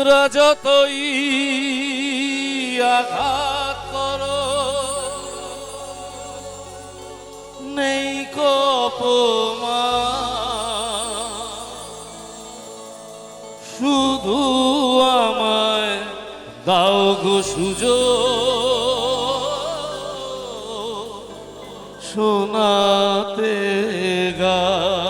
তোমরা যতই আঘাত করো নেই অপমান, শুধু আমায় দাও গো সুযোগ শোনাতে গান।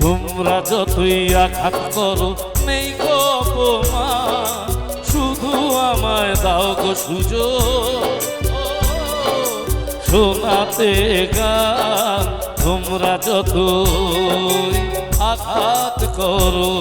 তোমরা যতই আঘাত করো নেই গো অপমান, শুধু আমায় দাও গো সুযোগ শোনাতে গান। তোমরা যতই আঘাত করো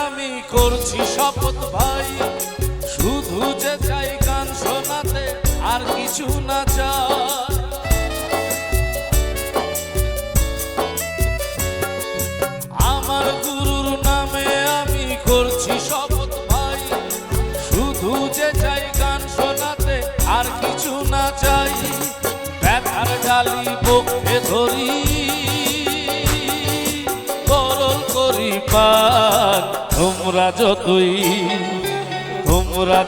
আমি করছি শপথ ভাই, শুধু যে চাই গান শোনাতে আর কিছু না চাই। আমার গুরুর নামে আমি করছি শপথ ভাই, শুধু যে চাই গান শোনাতে আর কিছু না চাই। ব্যথার ডালি বুকে ধরি তরল করি পান। তোমরা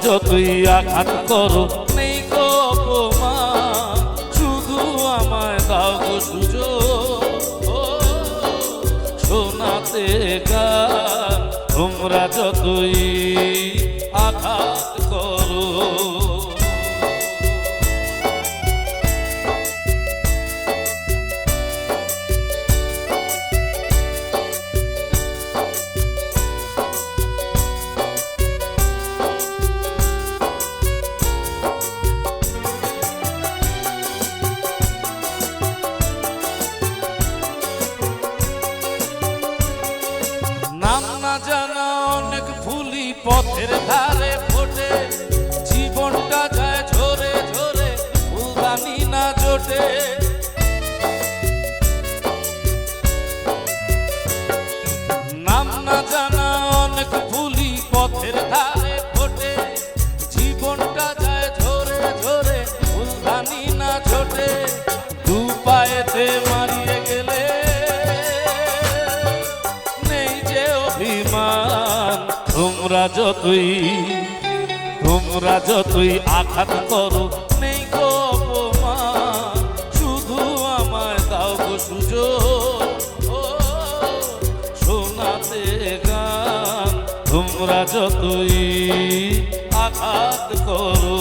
যতই আঘাত করো নেই গো অপমান, শুধু আমায় দাও গো সুযোগ শোনাতে গান। তোমরা যতই আঘাত করো জানা অনেক ফুলি পথের ধারে ফোটে, জীবনটা যায় ঝরে ঝরে ফুলদানি না জোটে। নাম না জানা অনেক ফুলি পথের ধারে ফোটে, জীবনটা যায় ঝরে ঝরে ফুলদানি না জোটে। দু পায়েতে মারিয়ে গেলে তোমরা যতই আঘাত করো নেই গো অপমান, শুধু আমায় দাও গো সুযোগ শোনাতে গান। তোমরা যতই আঘাত করো